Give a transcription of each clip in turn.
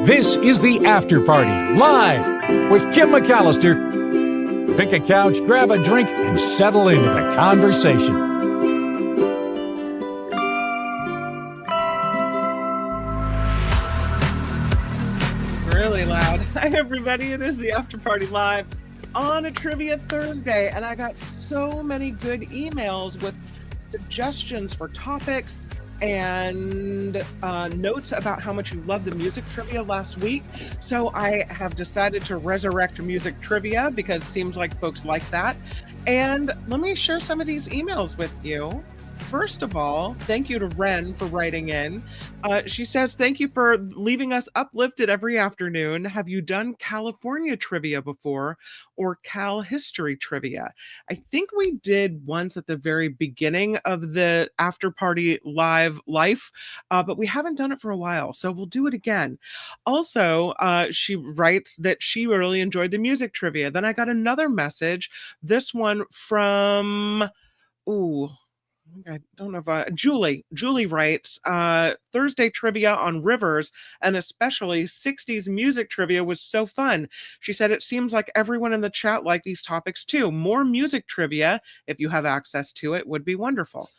This is the After Party, live with Kim McAllister. Pick a couch, grab a drink, and settle into the conversation. Really loud. Hi, everybody. It is the After Party Live on a Trivia Thursday, and I got so many good emails with suggestions for topics and notes about how much you loved the music trivia last week. So I have decided to resurrect music trivia because it seems like folks like that. And let me share some of these emails with you. First of all, thank you to Ren for writing in. She says, thank you for leaving us uplifted every afternoon. Have you done California trivia before or Cal history trivia? I think we did once at the very beginning of the After Party Live life, but we haven't done it for a while, so we'll do it again. Also, she writes that she really enjoyed the music trivia. Then I got another message, this one from, I don't know if Julie. Julie writes, Thursday trivia on rivers and especially 60s music trivia was so fun. She said it seems like everyone in the chat liked these topics too. More music trivia, if you have access to it, would be wonderful.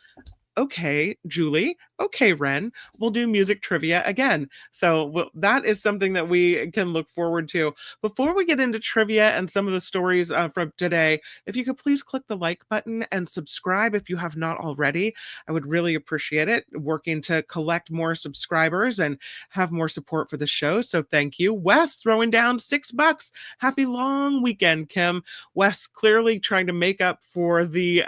Okay, Julie. Okay, Ren. We'll do music trivia again. So that is something that we can look forward to. Before we get into trivia and some of the stories from today, if you could please click the like button and subscribe if you have not already. I would really appreciate it. Working to collect more subscribers and have more support for the show. So thank you. Wes throwing down $6. Happy long weekend, Kim. Wes clearly trying to make up for the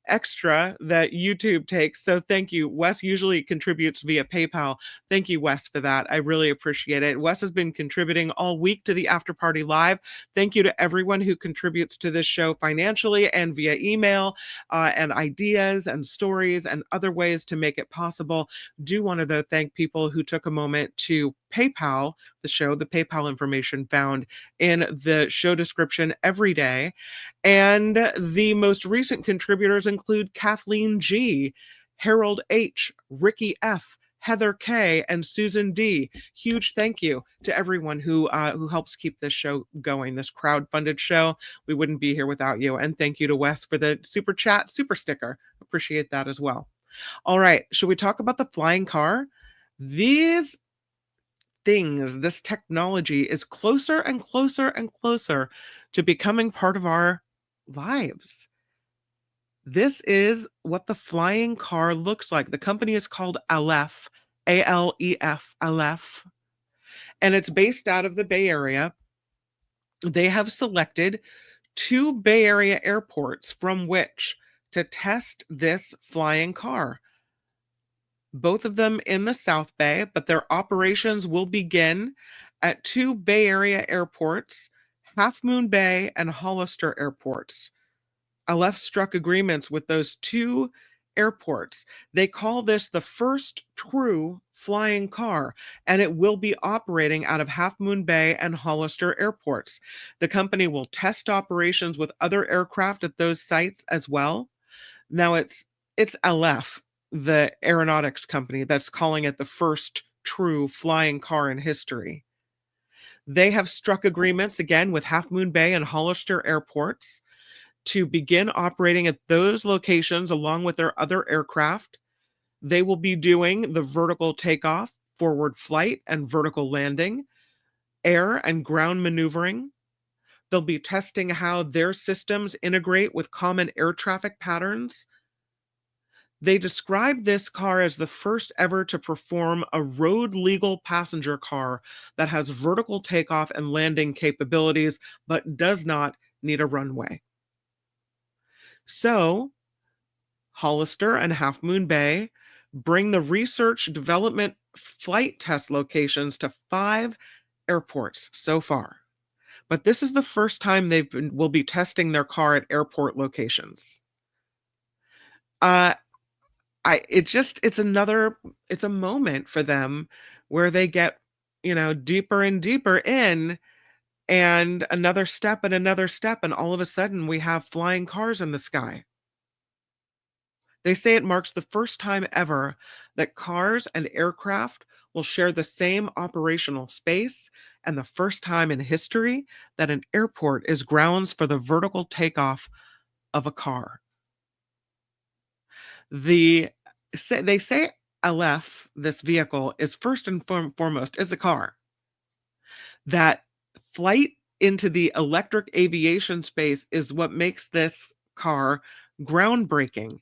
extra that YouTube takes. So thank you. Wes usually contributes via PayPal. Thank you, Wes, for that. I really appreciate it. Wes has been contributing all week to the After Party Live. Thank you to everyone who contributes to this show financially and via email and ideas and stories and other ways to make it possible. Do want to thank people who took a moment to PayPal the show, the PayPal information found in the show description every day. And the most recent contributors include Kathleen G, Harold H, Ricky F, Heather K, and Susan D. Huge thank you to everyone who helps keep this show going, this crowd-funded show. We wouldn't be here without you. And thank you to Wes for the super chat, super sticker. Appreciate that as well. All right, should we talk about the flying car? These things, this technology is closer and closer and closer to becoming part of our lives. This is what the flying car looks like. The company is called Aleph, A-L-E-F, Aleph, and it's based out of the Bay Area. They have selected 2 Bay Area airports from which to test this flying car. Both of them in the South Bay, but their operations will begin at 2 Bay Area airports, Half Moon Bay and Hollister airports. Aleph struck agreements with those 2 airports. They call this the first true flying car, and it will be operating out of Half Moon Bay and Hollister airports. The company will test operations with other aircraft at those sites as well. Now it's Aleph, the aeronautics company, that's calling it the first true flying car in history. They have struck agreements again with Half Moon Bay and Hollister airports to begin operating at those locations along with their other aircraft. They will be doing the vertical takeoff, forward flight, and vertical landing, air and ground maneuvering. They'll be testing how their systems integrate with common air traffic patterns. They describe this car as the first ever to perform a road legal passenger car that has vertical takeoff and landing capabilities, but does not need a runway. So, Hollister and Half Moon Bay bring the research, development, flight test locations to 5 airports so far. But this is the first time will be testing their car at airport locations. It's a moment for them where they get, deeper and deeper in, and another step and another step, and all of a sudden we have flying cars in the sky. They say it marks the first time ever that cars and aircraft will share the same operational space, and the first time in history that an airport is grounds for the vertical takeoff of a car. They say Aleph, this vehicle, is first and foremost is a car. That flight into the electric aviation space is what makes this car groundbreaking.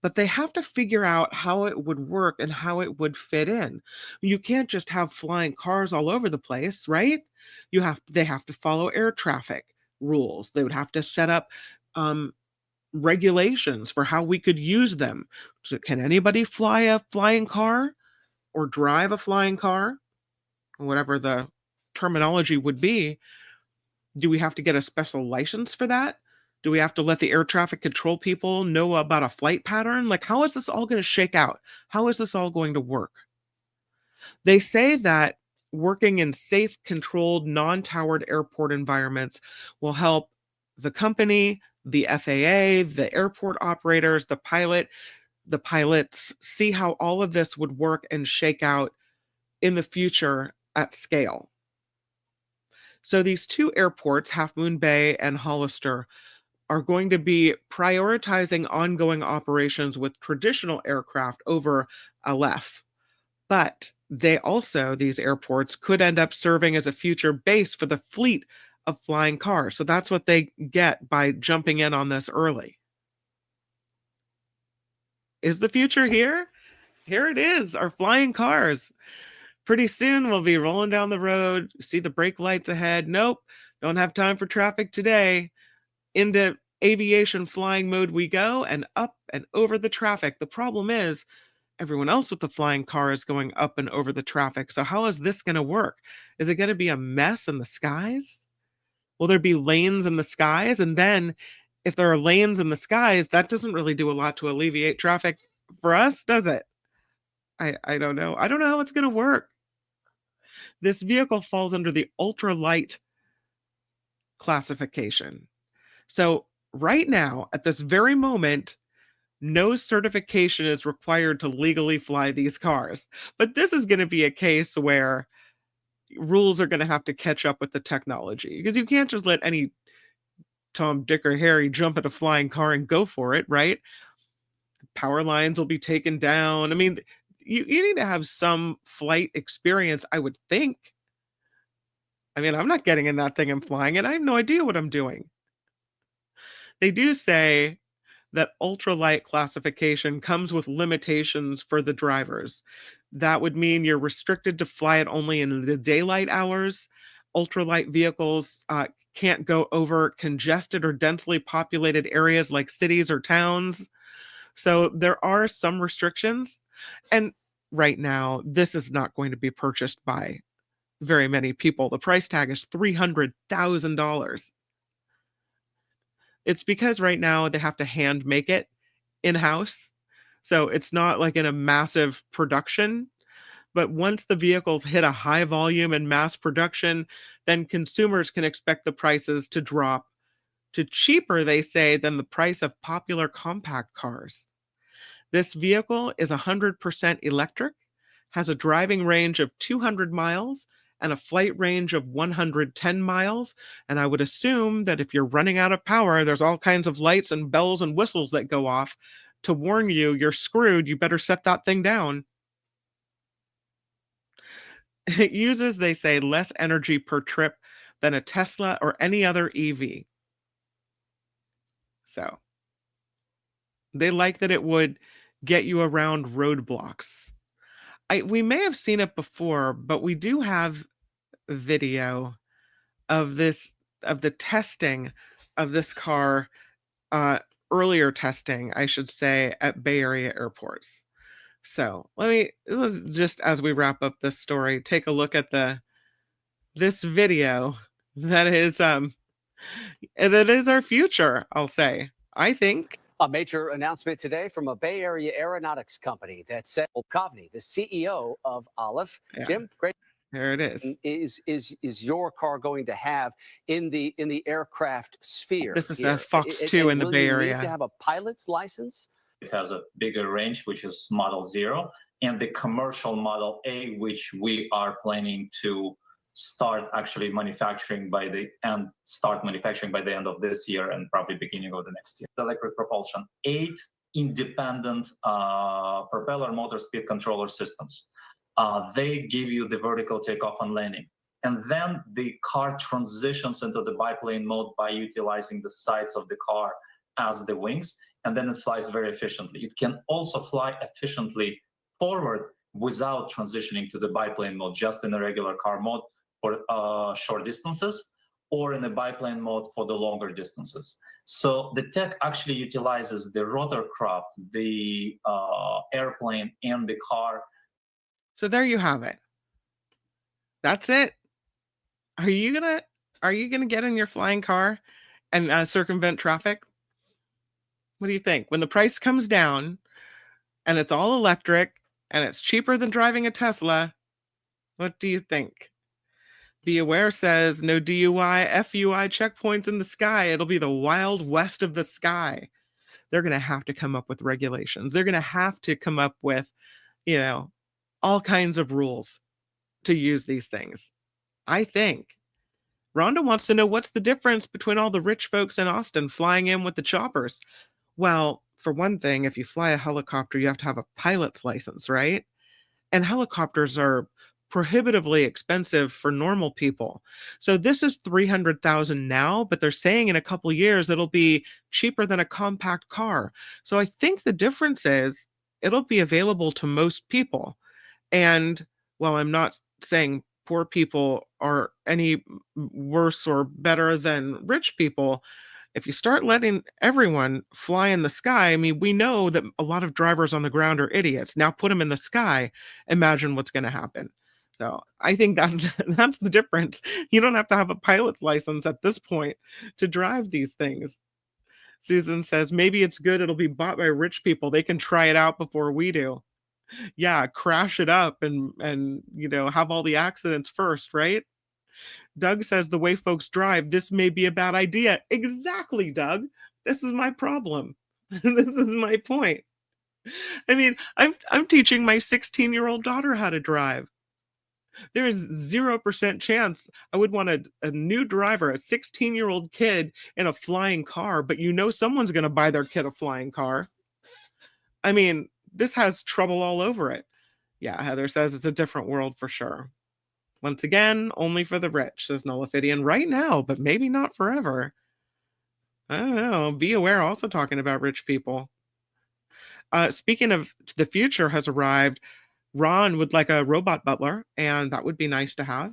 But they have to figure out how it would work and how it would fit in. You can't just have flying cars all over the place, right? They have to follow air traffic rules. They would have to set up regulations for how we could use them. So can anybody fly a flying car or drive a flying car? Whatever the terminology would be. Do we have to get a special license for that? Do we have to let the air traffic control people know about a flight pattern? Like, how is this all going to shake out? How is this all going to work? They say that working in safe, controlled, non-towered airport environments will help the company, the FAA, the airport operators, the pilots see how all of this would work and shake out in the future at scale. So these two airports, Half Moon Bay and Hollister, are going to be prioritizing ongoing operations with traditional aircraft over Aleph. But these airports could end up serving as a future base for the fleet of flying cars. So that's what they get by jumping in on this early. Is the future here? Here it is, our flying cars. Pretty soon we'll be rolling down the road, see the brake lights ahead. Nope, don't have time for traffic today. Into aviation flying mode we go, and up and over the traffic. The problem is everyone else with the flying car is going up and over the traffic. So how is this going to work? Is it going to be a mess in the skies? Will there be lanes in the skies? And then if there are lanes in the skies, that doesn't really do a lot to alleviate traffic for us, does it? I don't know. I don't know how it's going to work. This vehicle falls under the ultralight classification. So right now, at this very moment, no certification is required to legally fly these cars. But this is going to be a case where rules are going to have to catch up with the technology, because you can't just let any Tom, Dick, or Harry jump at a flying car and go for it, right? Power lines will be taken down. I mean, you need to have some flight experience, I would think. I mean, I'm not getting in that thing and flying it. I have no idea what I'm doing. They do say that ultralight classification comes with limitations for the drivers. That would mean you're restricted to fly it only in the daylight hours. Ultralight vehicles can't go over congested or densely populated areas like cities or towns. So there are some restrictions. And right now, this is not going to be purchased by very many people. The price tag is $300,000. It's because right now they have to hand make it in-house. So it's not like in a massive production. But once the vehicles hit a high volume and mass production, then consumers can expect the prices to drop to cheaper, they say, than the price of popular compact cars. This vehicle is 100% electric, has a driving range of 200 miles, and a flight range of 110 miles. And I would assume that if you're running out of power, there's all kinds of lights and bells and whistles that go off to warn you you're screwed. You better set that thing down. It uses, they say, less energy per trip than a Tesla or any other EV. So they like that it would get you around roadblocks. We may have seen it before, but we do have video of the testing of this car, earlier testing, I should say, at Bay Area airports. So let's just, as we wrap up this story, take a look at this video that is our future, I'll say. I think. A major announcement today from a Bay Area aeronautics company that said Kovney, the CEO of Aleph. Yeah. Jim, great. There it is. Is your car going to have in the aircraft sphere? This is a Fox 2 in the Bay Area. Need to have a pilot's license? It has a bigger range, which is Model 0, and the commercial Model A, which we are planning to start manufacturing by the end of this year and probably beginning of the next year. Electric propulsion, 8 independent propeller motor speed controller systems. They give you the vertical takeoff and landing. And then the car transitions into the biplane mode by utilizing the sides of the car as the wings, and then it flies very efficiently. It can also fly efficiently forward without transitioning to the biplane mode, just in a regular car mode for short distances, or in a biplane mode for the longer distances. So the tech actually utilizes the rotorcraft, the airplane, and the car. So there you have it. That's it. Are you gonna get in your flying car and circumvent traffic? What do you think? When the price comes down and it's all electric and it's cheaper than driving a Tesla, what do you think? Be Aware says no DUI, FUI checkpoints in the sky. It'll be the wild west of the sky. They're going to have to come up with regulations. They're going to have to come up with, all kinds of rules to use these things. I think. Rhonda wants to know what's the difference between all the rich folks in Austin flying in with the choppers. Well, for one thing, if you fly a helicopter, you have to have a pilot's license, right? And helicopters are prohibitively expensive for normal people. So this is $300,000 now, but they're saying in a couple of years it'll be cheaper than a compact car. So I think the difference is it'll be available to most people. And while I'm not saying poor people are any worse or better than rich people, if you start letting everyone fly in the sky, I mean, we know that a lot of drivers on the ground are idiots. Now put them in the sky. Imagine what's going to happen. So I think that's the difference. You don't have to have a pilot's license at this point to drive these things. Susan says, maybe it's good it'll be bought by rich people. They can try it out before we do. Yeah, crash it up and have all the accidents first, right? Doug says the way folks drive, this may be a bad idea. Exactly, Doug. This is my problem. This is my point. I mean, I'm teaching my 16-year-old daughter how to drive. There is 0% chance I would want a new driver, a 16-year-old kid in a flying car, but someone's going to buy their kid a flying car. I mean, this has trouble all over it. Yeah, Heather says it's a different world for sure. Once again, only for the rich, says Nullifidian. Right now, but maybe not forever. I don't know. Be Aware also talking about rich people. Speaking of the future has arrived, Ron would like a robot butler, and that would be nice to have.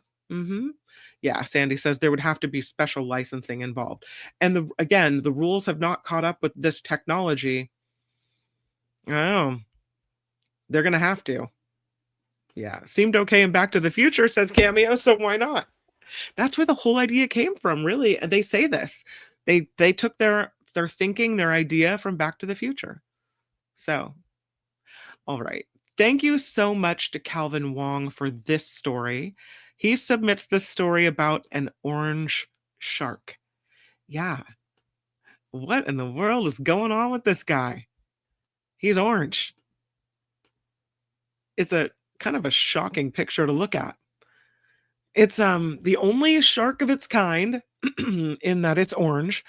Yeah, Sandy says there would have to be special licensing involved. And the rules have not caught up with this technology. Oh, they're going to have to. Yeah, seemed okay in Back to the Future, says Cameo, so why not? That's where the whole idea came from, really. And they say this. They took their thinking, their idea from Back to the Future. So, all right. Thank you so much to Calvin Wong for this story. He submits this story about an orange shark. Yeah. What in the world is going on with this guy? He's orange. It's a kind of a shocking picture to look at. It's the only shark of its kind in that it's orange,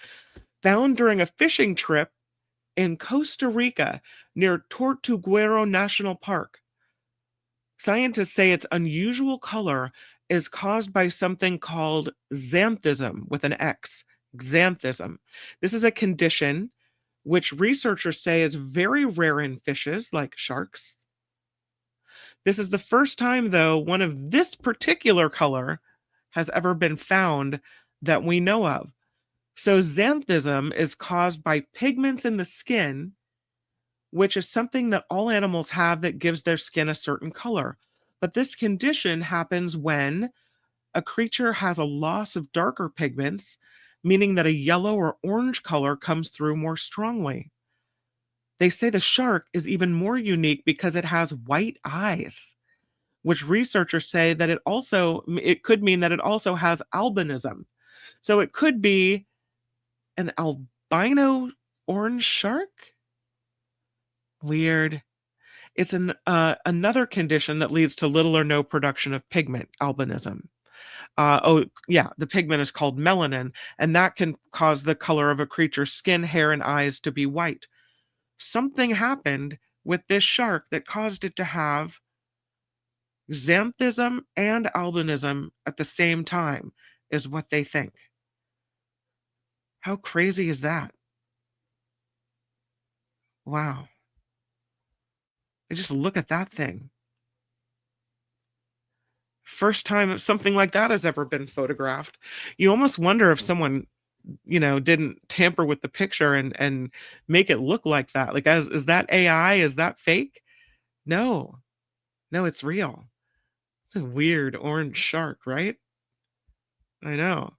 found during a fishing trip in Costa Rica near Tortuguero National Park. Scientists say its unusual color is caused by something called xanthism with an X. Xanthism. This is a condition which researchers say is very rare in fishes like sharks. This is the first time, though, one of this particular color has ever been found that we know of. So xanthism is caused by pigments in the skin, which is something that all animals have that gives their skin a certain color. But this condition happens when a creature has a loss of darker pigments, meaning that a yellow or orange color comes through more strongly. They say the shark is even more unique because it has white eyes, which researchers say that it could mean that it also has albinism. So it could be an albino orange shark? Weird. It's another condition that leads to little or no production of pigment, albinism. The pigment is called melanin, and that can cause the color of a creature's skin, hair, and eyes to be white. Something happened with this shark that caused it to have xanthism and albinism at the same time, is what they think. How crazy is that? Wow. Just look at that thing. First time something like that has ever been photographed. You almost wonder if someone, didn't tamper with the picture and make it look like that. Like, is that AI? Is that fake? No, it's real. It's a weird orange shark, right? I know.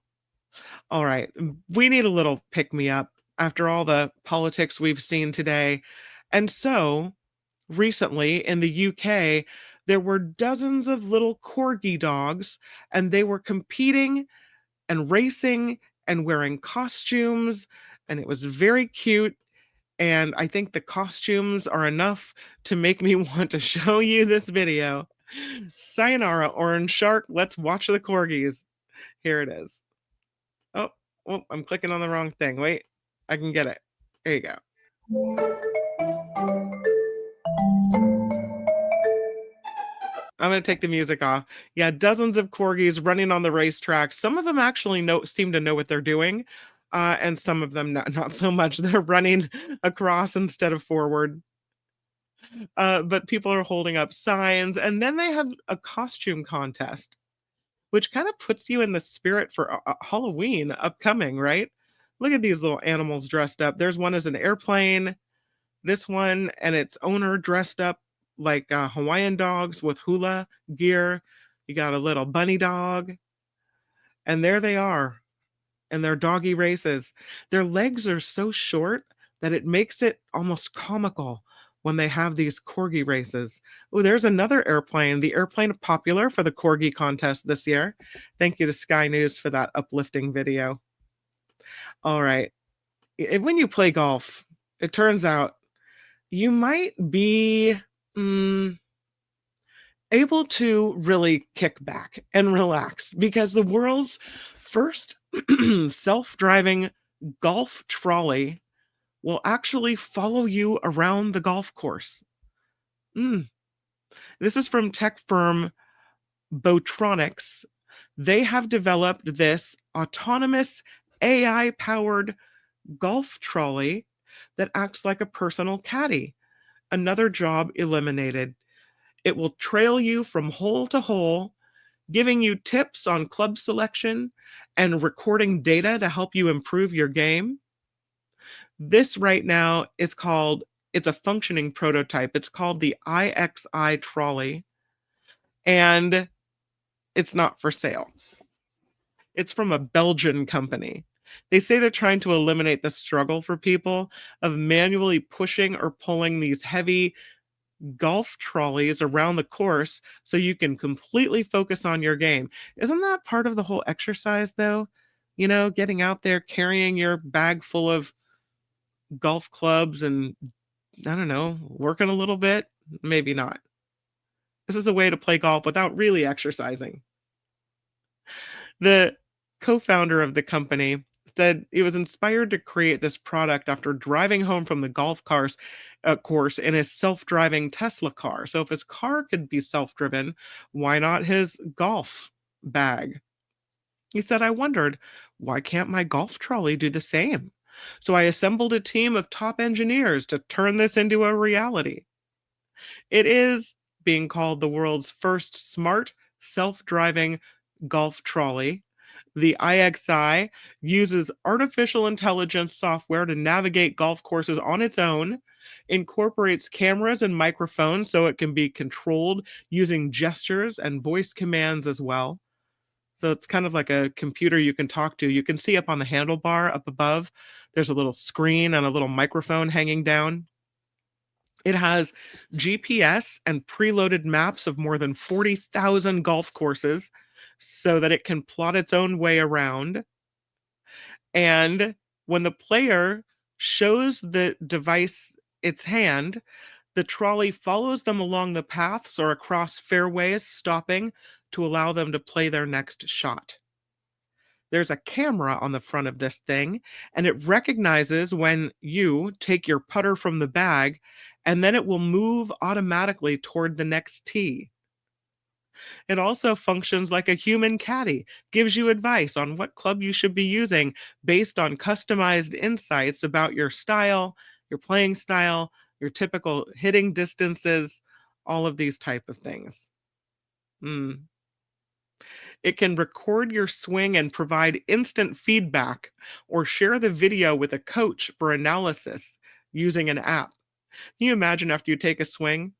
All right. We need a little pick me up after all the politics we've seen today. And so recently in the UK, there were dozens of little corgi dogs, and they were competing and racing and wearing costumes, and it was very cute. And I think the costumes are enough to make me want to show you this video. Sayonara, orange shark. Let's watch the corgis. Here it is. Oh, I'm clicking on the wrong thing. Wait, I can get it. There you go. I'm going to take the music off. Yeah, dozens of corgis running on the racetrack. Some of them actually seem to know what they're doing, and some of them not so much. They're running across instead of forward. But people are holding up signs, and then they have a costume contest, which kind of puts you in the spirit for Halloween upcoming, right? Look at these little animals dressed up. There's one as an airplane. This one and its owner dressed up like Hawaiian dogs with hula gear. You got a little bunny dog. And there they are in their doggy races. Their legs are so short that it makes it almost comical when they have these corgi races. Oh, there's another airplane, the airplane popular for the corgi contest this year. Thank you to Sky News for that uplifting video. All right. When you play golf, it turns out you might be able to really kick back and relax, because the world's first self-driving golf trolley will actually follow you around the golf course. This is from tech firm Botronics. They have developed this autonomous AI-powered golf trolley that acts like a personal caddy. Another job eliminated. It will trail you from hole to hole, giving you tips on club selection and recording data to help you improve your game. This right now is called, it's a functioning prototype. It's called the IXI trolley, and it's not for sale. It's from a Belgian company. They say they're trying to eliminate the struggle for people of manually pushing or pulling these heavy golf trolleys around the course so you can completely focus on your game. Isn't that part of the whole exercise, though? Getting out there, carrying your bag full of golf clubs and, I don't know, working a little bit? Maybe not. This is a way to play golf without really exercising. The co-founder of the company said he was inspired to create this product after driving home from the golf course in his self-driving Tesla car. So if his car could be self-driven, why not his golf bag? He said, I wondered, why can't my golf trolley do the same? So I assembled a team of top engineers to turn this into a reality. It is being called the world's first smart self-driving golf trolley. The IXI uses artificial intelligence software to navigate golf courses on its own, incorporates cameras and microphones so it can be controlled using gestures and voice commands as well. So it's kind of like a computer you can talk to. You can see up on the handlebar up above, there's a little screen and a little microphone hanging down. It has GPS and preloaded maps of more than 40,000 golf courses so that it can plot its own way around. And when the player shows the device its hand, The trolley follows them along the paths or across fairways, stopping to allow them to play their next shot. There's a camera on the front of this thing, and it recognizes when you take your putter from the bag, and then it will move automatically toward the next tee. It also functions like a human caddy, gives you advice on what club you should be using based on customized insights about your style, your playing style, your typical hitting distances, all of these type of things. It can record your swing and provide instant feedback or share the video with a coach for analysis using an app. Can you imagine after you take a swing?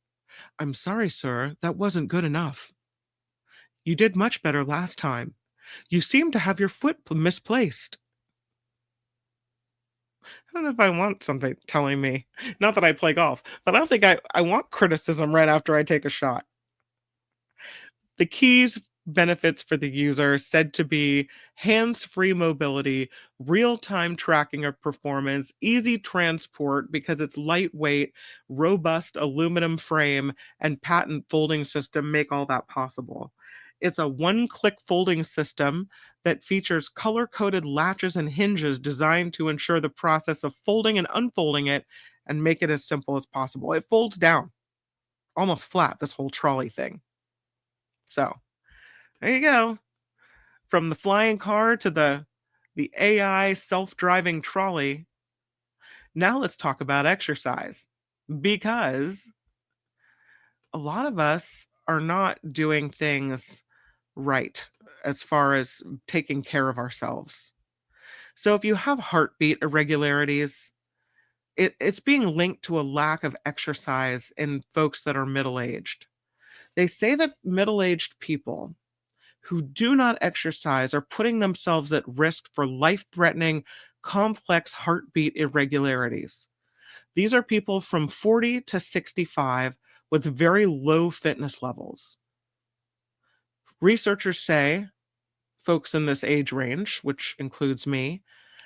"I'm sorry, sir, that wasn't good enough. You did much better last time. You seem to have your foot misplaced." I don't know if I want something telling me, not that I play golf, but I don't think I want criticism right after I take a shot. The keys benefits for the user said to be hands-free mobility, real-time tracking of performance, easy transport because it's lightweight, robust aluminum frame, and patent folding system make all that possible. It's a one-click folding system that features color-coded latches and hinges designed to ensure the process of folding and unfolding it and make it as simple as possible. It folds down almost flat, this whole trolley thing. So, there you go. From the flying car to the AI self-driving trolley. Now let's talk about exercise, because a lot of us are not doing things right as far as taking care of ourselves. So if you have heartbeat irregularities, it's being linked to a lack of exercise in folks that are middle-aged. They say that middle-aged people who do not exercise are putting themselves at risk for life-threatening, complex heartbeat irregularities. These are people from 40 to 65 with very low fitness levels. Researchers say folks in this age range, which includes me,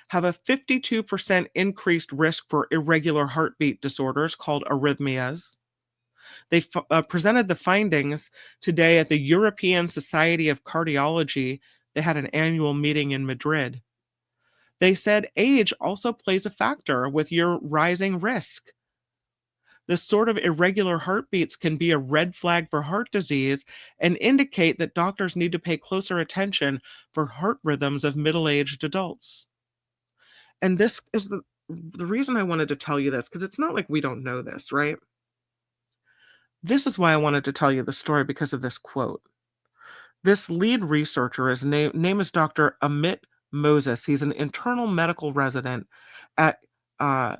have a 52% increased risk for irregular heartbeat disorders called arrhythmias. They presented the findings today at the European Society of Cardiology. They had an annual meeting in Madrid. They said age also plays a factor with your rising risk. This sort of irregular heartbeats can be a red flag for heart disease and indicate that doctors need to pay closer attention for heart rhythms of middle-aged adults. And this is the reason I wanted to tell you this, because it's not like we don't know this, right? This is why I wanted to tell you the story, because of this quote. This lead researcher, his name is Dr. Amit Moses. He's an internal medical resident at, I'm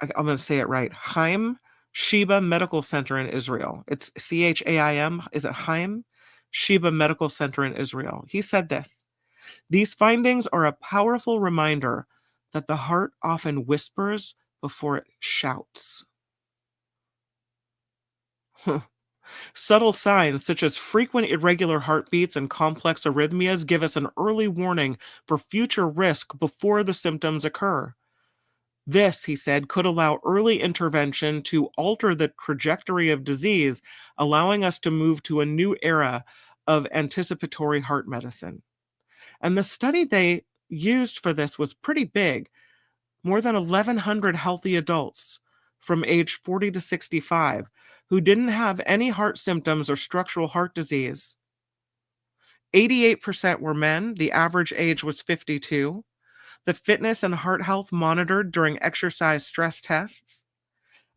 going to say it right, Chaim Sheba Medical Center in Israel. It's CHAIM. Is it Chaim Sheba Medical Center in Israel? He said this: "These findings are a powerful reminder that the heart often whispers before it shouts." Subtle signs such as frequent irregular heartbeats and complex arrhythmias give us an early warning for future risk before the symptoms occur. This, he said, could allow early intervention to alter the trajectory of disease, allowing us to move to a new era of anticipatory heart medicine. And the study they used for this was pretty big. More than 1,100 healthy adults from age 40 to 65 who didn't have any heart symptoms or structural heart disease. 88% were men. The average age was 52. The fitness and heart health monitored during exercise stress tests.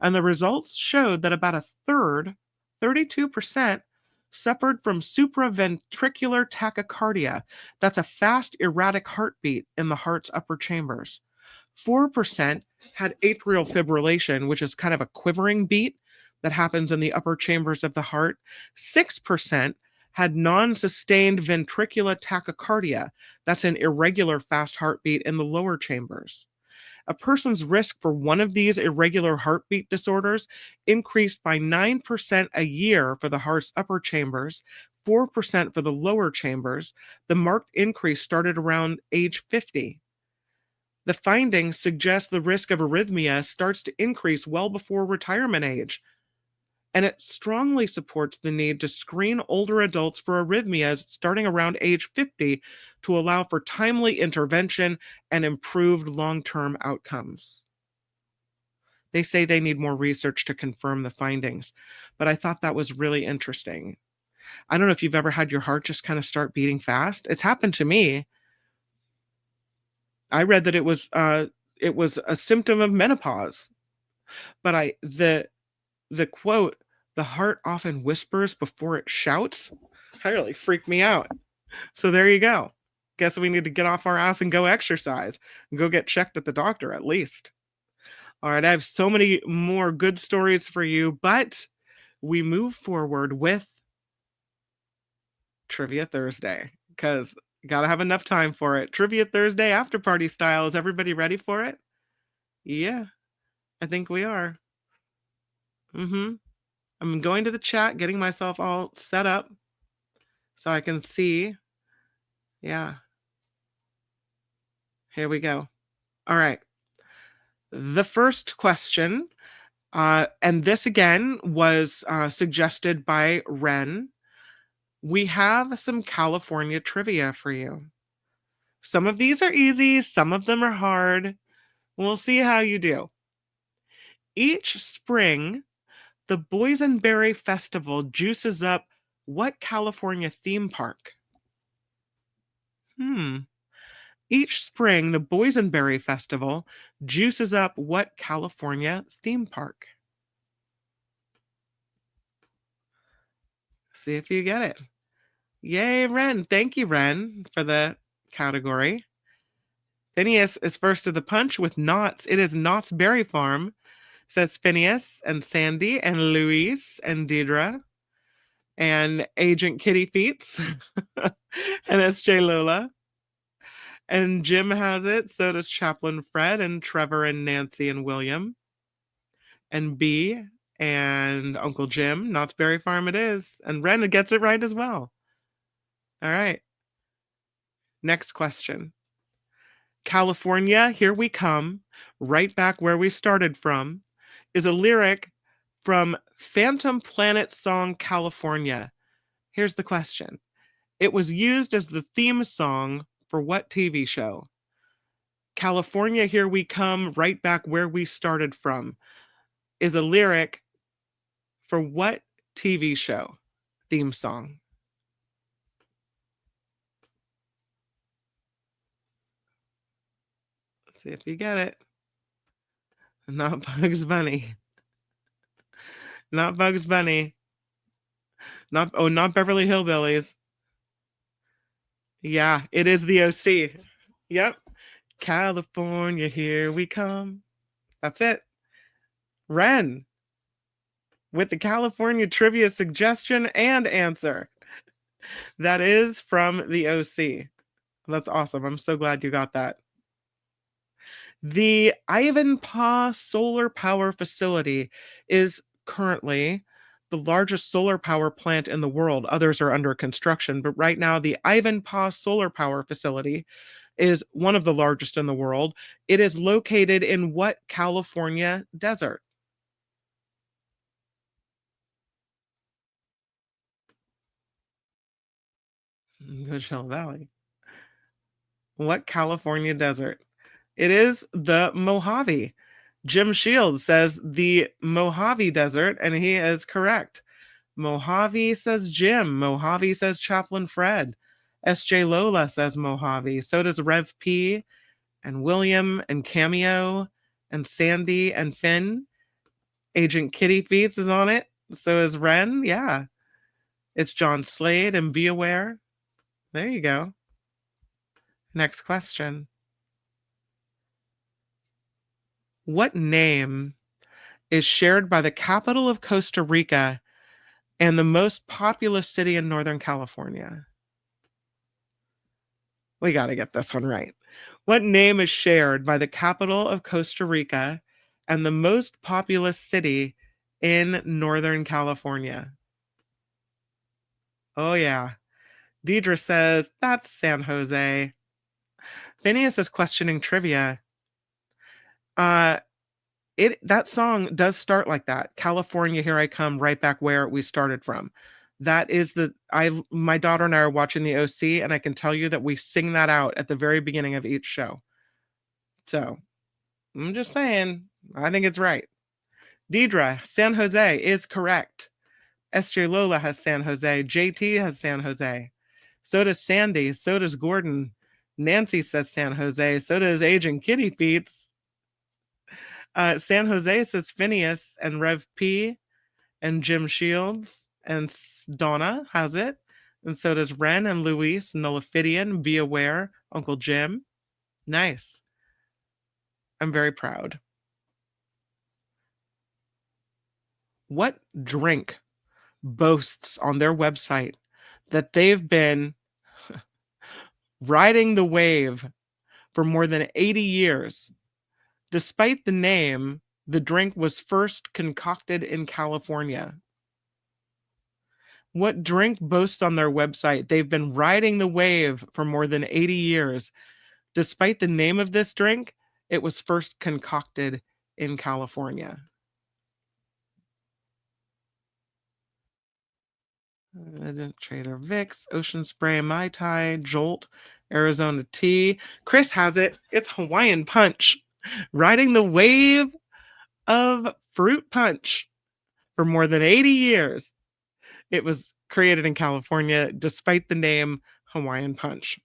And the results showed that about a third, 32%, suffered from supraventricular tachycardia. That's a fast, erratic heartbeat in the heart's upper chambers. 4% had atrial fibrillation, which is kind of a quivering beat that happens in the upper chambers of the heart. 6% had non-sustained ventricular tachycardia. That's an irregular fast heartbeat in the lower chambers. A person's risk for one of these irregular heartbeat disorders increased by 9% a year for the heart's upper chambers, 4% for the lower chambers. The marked increase started around age 50. The findings suggest the risk of arrhythmia starts to increase well before retirement age. And it strongly supports the need to screen older adults for arrhythmias starting around age 50 to allow for timely intervention and improved long-term outcomes. They say they need more research to confirm the findings, but I thought that was really interesting. I don't know if you've ever had your heart just kind of start beating fast. It's happened to me. I read that it was a symptom of menopause, but the quote, "The heart often whispers before it shouts," that really freaked me out. So there you go. Guess we need to get off our ass and go exercise and go get checked at the doctor at least. All right, I have so many more good stories for you, but we move forward with Trivia Thursday because gotta have enough time for it. Trivia Thursday after party style. Is everybody ready for it? Yeah, I think we are. I'm going to the chat, getting myself all set up so I can see. Yeah. Here we go. All right. The first question, and this again was suggested by Ren. We have some California trivia for you. Some of these are easy, some of them are hard. We'll see how you do. Each spring, the Boysenberry Festival juices up what California theme park? Each spring, the Boysenberry Festival juices up what California theme park? See if you get it. Yay, Ren. Thank you, Ren, for the category. Phineas is first to the punch with Knott's. It is Knott's Berry Farm, says Phineas and Sandy and Luis and Deidre and Agent Kitty Feets and SJ Lola. And Jim has it. So does Chaplain Fred and Trevor and Nancy and William. And B and Uncle Jim. Knott's Berry Farm it is. And Ren gets it right as well. All right. Next question. California, here we come, right back where we started from, is a lyric from Phantom Planet's song California. Here's the question. It was used as the theme song for what TV show? California, here we come, right back where we started from, is a lyric for what TV show theme song? Let's see if you get it. Not Bugs Bunny. Not Bugs Bunny. Not Beverly Hillbillies. Yeah, it is the OC. Yep. California, here we come. That's it. Ren with the California trivia suggestion and answer. That is from the OC. That's awesome. I'm so glad you got that. The Ivanpah Solar Power Facility is currently the largest solar power plant in the world. Others are under construction, but right now the Ivanpah Solar Power Facility is one of the largest in the world. It is located in what California desert? Coachella Valley. What California desert? It is the Mojave. Jim Shields says the Mojave Desert, and he is correct. Mojave says Jim. Mojave says Chaplain Fred. SJ Lola says Mojave. So does Rev P and William and Cameo and Sandy and Finn. Agent Kitty Feets is on it. So is Ren. Yeah. It's John Slade and Be Aware. There you go. Next question. What name is shared by the capital of Costa Rica and the most populous city in Northern California? We got to get this one right. What name is shared by the capital of Costa Rica and the most populous city in Northern California? Oh, yeah. Deidre says, that's San Jose. Phineas is questioning trivia. That song does start like that. California, here I come, right back where we started from. That is my daughter and I are watching the OC, and I can tell you that we sing that out at the very beginning of each show. So I'm just saying, I think it's right. Deidre, San Jose is correct. SJ Lola has San Jose. JT has San Jose. So does Sandy. So does Gordon. Nancy says San Jose. So does Agent Kitty Feets. San Jose says Phineas and Rev P and Jim Shields. And Donna has it. And so does Ren and Luis, Nullifidian, Be Aware, Uncle Jim. Nice. I'm very proud. What drink boasts on their website that they've been riding the wave for more than 80 years? Despite the name, the drink was first concocted in California. What drink boasts on their website they've been riding the wave for more than 80 years? Despite the name of this drink, it was first concocted in California. Trader Vic's, Ocean Spray, Mai Tai, Jolt, Arizona Tea. Chris has it. It's Hawaiian Punch. Riding the wave of fruit punch for more than 80 years. It was created in California despite the name Hawaiian Punch.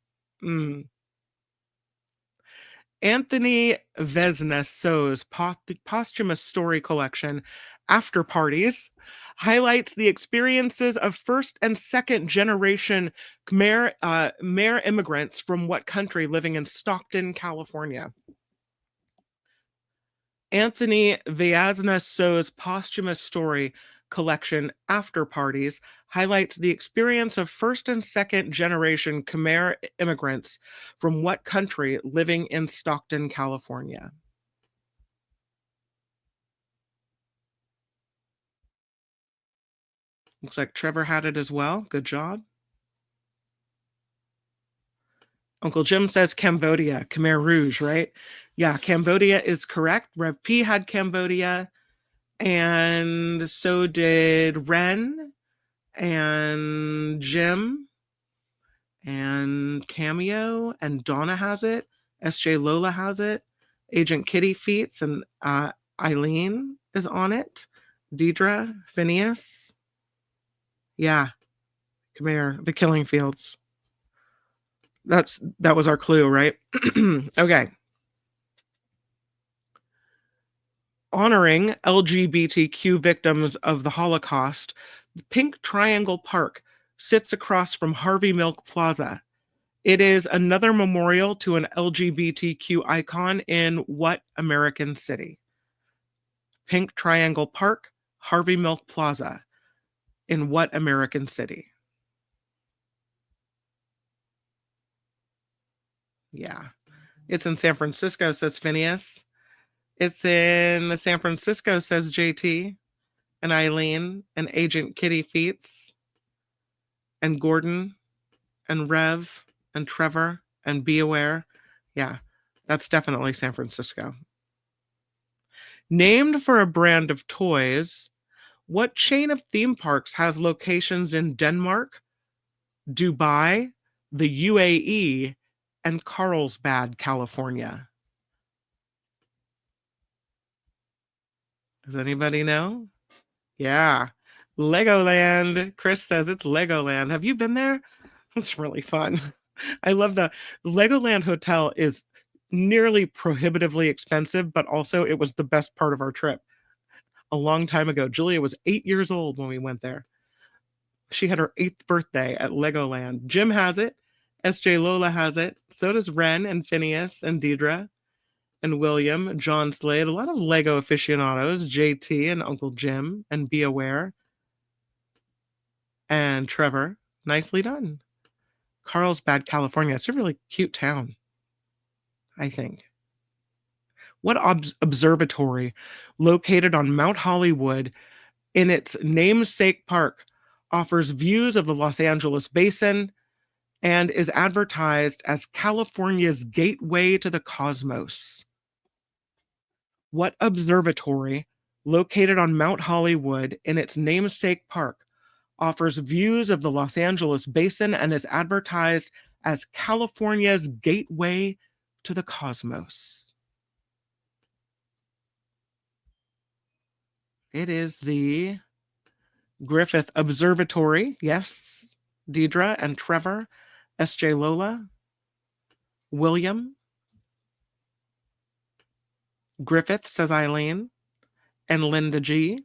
Anthony Vesna So's posthumous story collection, After Parties, highlights the experiences of first and second generation Khmer immigrants from what country living in Stockton, California. Anthony Vesna So's posthumous story collection, After Parties, highlights the experience of first and second generation Khmer immigrants from what country living in Stockton, California. Looks like Trevor had it as well. Good job. Uncle Jim says Cambodia, Khmer Rouge, right? Yeah, Cambodia is correct. Rev P had Cambodia. And so did Ren and Jim and Cameo, and Donna has it. SJ Lola has it. Agent Kitty Feets and Eileen is on it. Deidre, Phineas. Yeah. Khmer, the Killing Fields. That was our clue, right? Okay. Honoring LGBTQ victims of the Holocaust, Pink Triangle Park sits across from Harvey Milk Plaza. It is another memorial to an LGBTQ icon in what American city? Pink Triangle Park, Harvey Milk Plaza. In what American city? Yeah. It's in San Francisco, says Phineas. It's in San Francisco, says JT, and Eileen, and Agent Kitty Feets, and Gordon, and Rev, and Trevor, and Be Aware. Yeah, that's definitely San Francisco. Named for a brand of toys, what chain of theme parks has locations in Denmark, Dubai, the UAE, and Carlsbad, California? Does anybody know? Yeah. Legoland. Chris says it's Legoland. Have you been there? It's really fun. I love the Legoland Hotel is nearly prohibitively expensive, but also it was the best part of our trip. A long time ago, Julia was 8 years old when we went there. She had her 8th birthday at Legoland. Jim has it. SJ Lola has it. So does Ren and Phineas and Deidre and William, John Slade, a lot of Lego aficionados, JT and Uncle Jim, and Be Aware. And Trevor, nicely done. Carlsbad, California. It's a really cute town, I think. What observatory located on Mount Hollywood in its namesake park offers views of the Los Angeles basin and is advertised as California's gateway to the cosmos? What observatory, located on Mount Hollywood in its namesake park, offers views of the Los Angeles basin and is advertised as California's gateway to the cosmos? It is the Griffith Observatory. Yes, Deidre and Trevor. S.J. Lola. William. Griffith, says Eileen. And Linda G.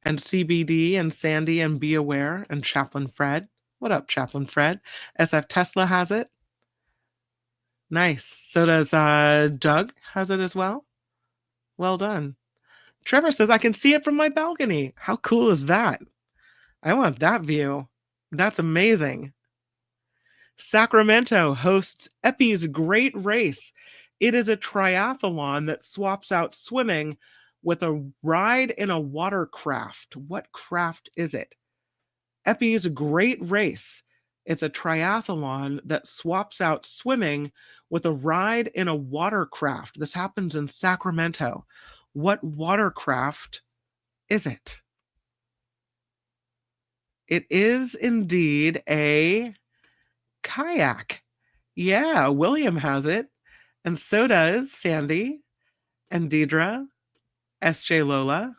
And CBD and Sandy and Be Aware and Chaplain Fred. What up, Chaplain Fred? SF Tesla has it. Nice. So does Doug has it as well. Well done. Trevor says, I can see it from my balcony. How cool is that? I want that view. That's amazing. Sacramento hosts Epi's Great Race. It is a triathlon that swaps out swimming with a ride in a watercraft. What craft is it? Epi's Great Race. It's a triathlon that swaps out swimming with a ride in a watercraft. This happens in Sacramento. What watercraft is it? It is indeed a kayak. Yeah, William has it. And so does Sandy and Deidre, S.J. Lola,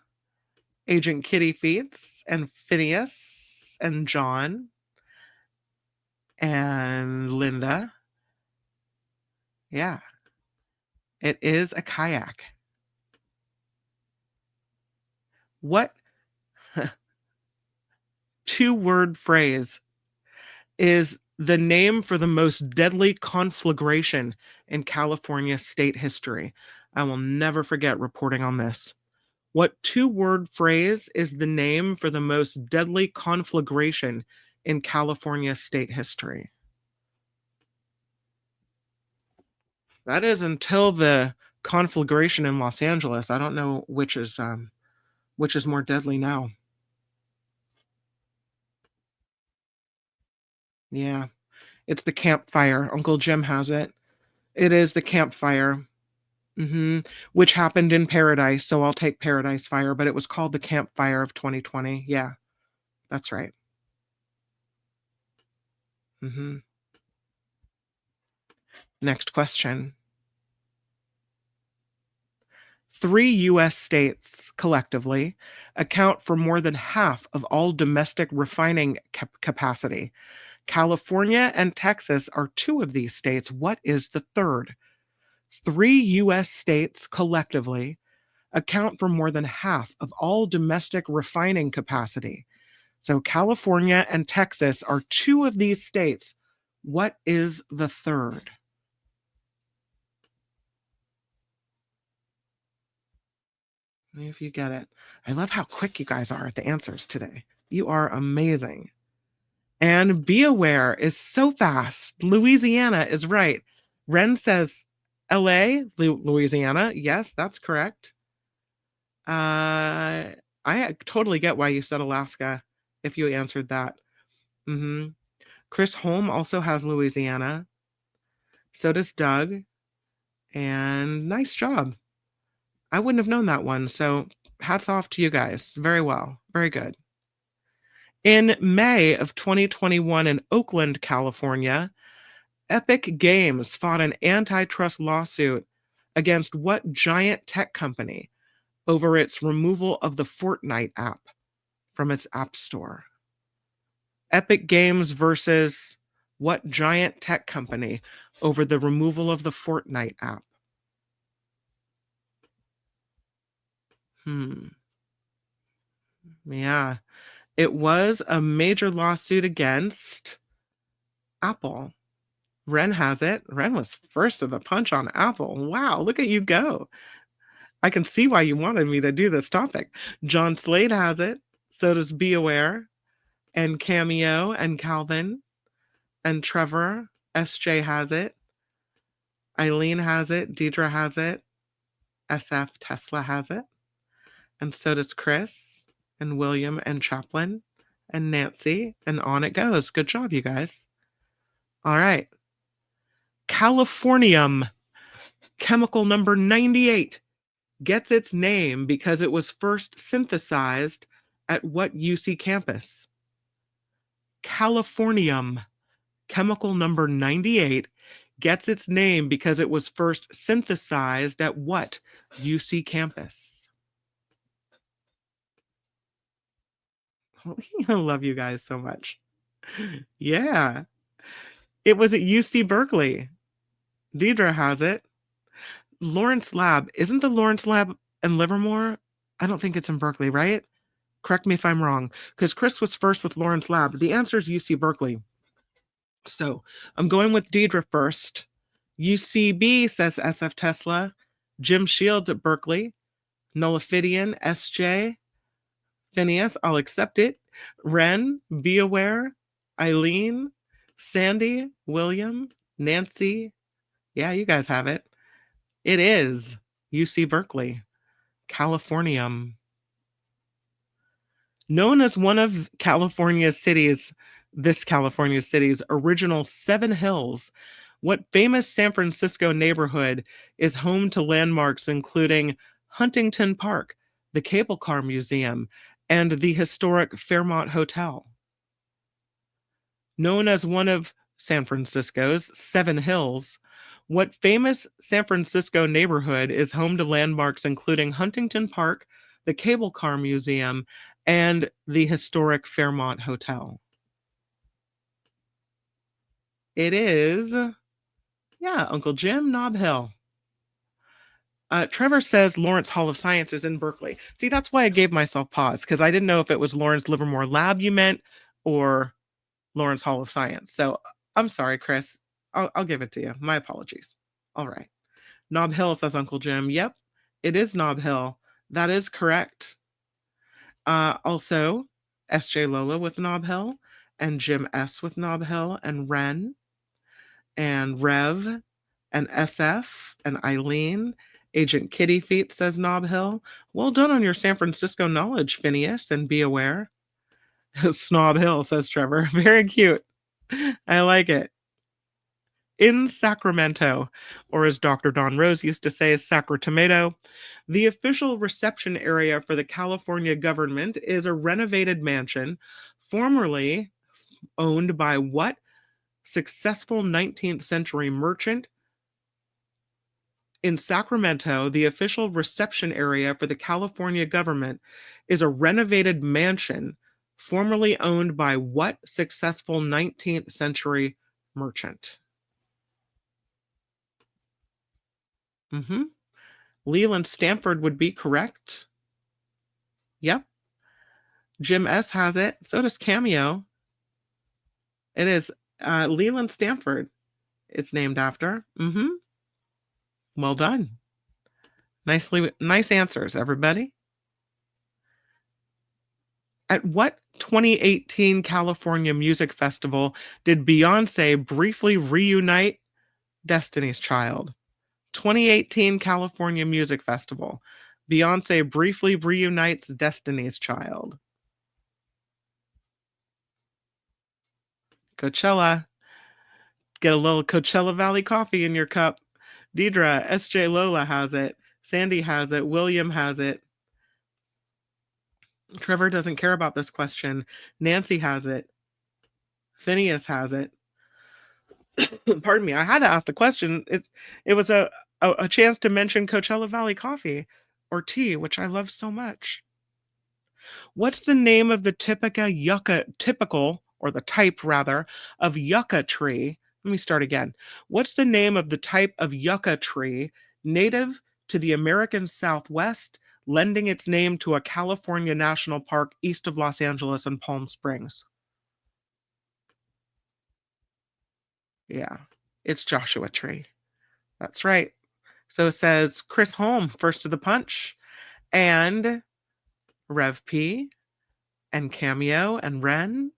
Agent Kitty Feets, and Phineas, and John, and Linda. Yeah, it is a kayak. What two-word phrase is the name for the most deadly conflagration in California state history? I will never forget reporting on this. What two-word phrase is the name for the most deadly conflagration in California state history? That is until the conflagration in Los Angeles. I don't know which is more deadly now. Yeah, it's the campfire. Uncle Jim has it. It is the campfire, which happened in Paradise. So I'll take Paradise Fire, but it was called the Campfire of 2020. Yeah, that's right. Next question. 3 U.S. states collectively account for more than half of all domestic refining capacity. California and Texas are 2 of these states. What is the third? 3 U.S. states collectively account for more than half of all domestic refining capacity. So California and Texas are 2 of these states. What is the third? If you get it. I love how quick you guys are at the answers today. You are amazing. And Be Aware is so fast. Louisiana is right. Ren says LA, Louisiana. Yes, that's correct. I totally get why you said Alaska if you answered that. Chris Holm also has Louisiana. So does Doug. And nice job. I wouldn't have known that one. So hats off to you guys. Very well. Very good. In May of 2021 in Oakland, California, Epic Games fought an antitrust lawsuit against what giant tech company over its removal of the Fortnite app from its app store? Epic Games versus what giant tech company over the removal of the Fortnite app? Yeah. It was a major lawsuit against Apple. Ren has it. Ren was first to the punch on Apple. Wow, look at you go. I can see why you wanted me to do this topic. John Slade has it. So does Be Aware, and Cameo, and Calvin, and Trevor. SJ has it. Eileen has it. Deidre has it. SF Tesla has it. And so does Chris, and William, and Chaplain, and Nancy, and on it goes. Good job, you guys. All right. Californium, chemical number 98, gets its name because it was first synthesized at what UC campus? Californium, chemical number 98, gets its name because it was first synthesized at what UC campus? I love you guys so much. Yeah, it was at UC Berkeley. Deidre has it. Lawrence Lab. Isn't the Lawrence Lab in Livermore? I don't think it's in Berkeley, right? Correct me if I'm wrong, because Chris was first with Lawrence Lab. The answer is UC Berkeley. So I'm going with Deidre first. UCB says SF Tesla. Jim Shields at Berkeley. Nullifidian, SJ. Phineas, I'll accept it. Ren, be aware. Eileen, Sandy, William, Nancy. Yeah, you guys have it. It is UC Berkeley, Californium. Known as one of California's cities, this California city's original 7 hills, what famous San Francisco neighborhood is home to landmarks including Huntington Park, the Cable Car Museum, and the historic Fairmont Hotel? Known as one of San Francisco's 7 hills, what famous San Francisco neighborhood is home to landmarks including Huntington Park, the Cable Car Museum, and the historic Fairmont Hotel? It is, Uncle Jim, Nob Hill. Trevor says Lawrence Hall of Science is in Berkeley. See, that's why I gave myself pause, because I didn't know if it was Lawrence Livermore Lab you meant or Lawrence Hall of Science. So I'm sorry, Chris. I'll give it to you. My apologies. All right. Nob Hill, says Uncle Jim. Yep, it is Nob Hill. That is correct. Also, SJ Lola with Nob Hill, and Jim S with Nob Hill, and Ren, and Rev, and SF, and Eileen. Agent Kitty Feet says Nob Hill. Well done on your San Francisco knowledge, Phineas, and be aware. Snob Hill, says Trevor. Very cute. I like it. In Sacramento, or as Dr. Don Rose used to say, Sacratomato, the official reception area for the California government is a renovated mansion formerly owned by what successful 19th century merchant? In Sacramento, the official reception area for the California government is a renovated mansion formerly owned by what successful 19th century merchant? Leland Stanford would be correct. Yep. Jim S has it. So does Cameo. It is Leland Stanford. It's named after. Well done. Nice answers, everybody. At what 2018 California Music Festival did Beyonce briefly reunite Destiny's Child? 2018 California Music Festival. Beyonce briefly reunites Destiny's Child. Coachella. Get a little Coachella Valley coffee in your cup. Deidre, SJ Lola has it. Sandy has it. William has it. Trevor doesn't care about this question. Nancy has it. Phineas has it. Pardon me. I had to ask the question. It was a chance to mention Coachella Valley coffee or tea, which I love so much. What's the name of the typical or the type rather of yucca tree? Let me start again. What's the name of the type of yucca tree native to the American Southwest, lending its name to a California national park east of Los Angeles and Palm Springs? Yeah, it's Joshua Tree. That's right. So it says Chris Holm, first to the punch, and Rev P, and Cameo, and Ren,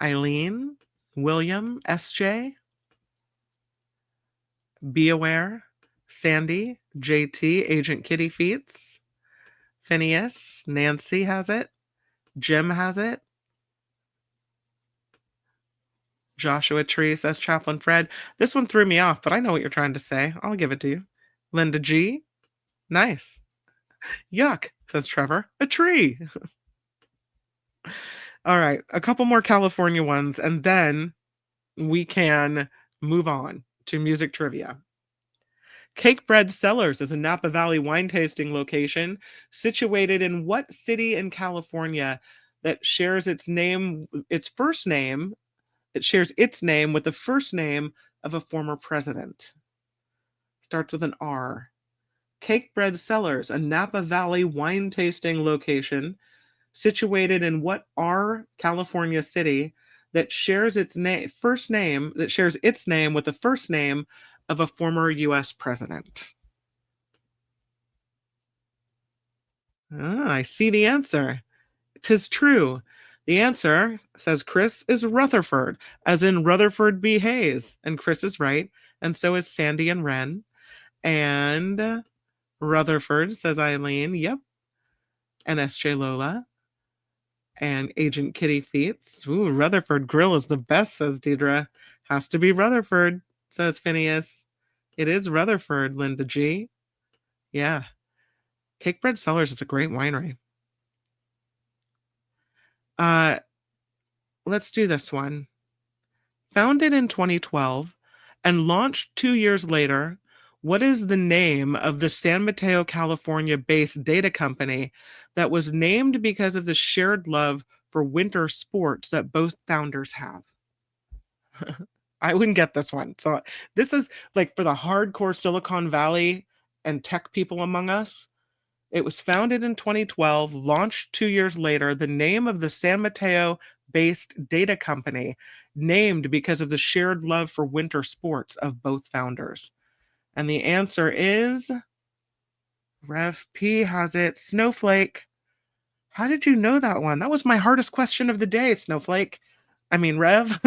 Eileen, William, SJ, Be Aware, Sandy, JT, Agent Kitty Feets, Phineas, Nancy has it, Jim has it, Joshua Tree, says Chaplain Fred. This one threw me off, but I know what you're trying to say. I'll give it to you. Linda G. Nice. Yuck, says Trevor. A tree. All right, a couple more California ones, and then we can move on to music trivia. Cakebread Cellars is a Napa Valley wine tasting location situated in what city in California that shares its name, its first name, it shares its name with the first name of a former president? Starts with an R. Cakebread Cellars, a Napa Valley wine tasting location situated in what California city that shares its first name that shares its name with the first name of a former US president? I see the answer. 'Tis true. The answer, says Chris, is Rutherford, as in Rutherford B. Hayes. And Chris is right, and so is Sandy and Wren. And Rutherford, says Eileen. Yep. And SJ Lola. And Agent Kitty Feets. Ooh, Rutherford Grill is the best, says Deidre. Has to be Rutherford, says Phineas. It is Rutherford, Linda G. Yeah. Cakebread Cellars is a great winery. Let's do this one. Founded in 2012 and launched 2 years later, what is the name of the San Mateo, California-based data company that was named because of the shared love for winter sports that both founders have? I wouldn't get this one. So this is like for the hardcore Silicon Valley and tech people among us. It was founded in 2012, launched 2 years later. The name of the San Mateo-based data company, named because of the shared love for winter sports of both founders. And the answer is, Rev P has it, Snowflake. How did you know that one? That was my hardest question of the day, Snowflake. I mean, Rev.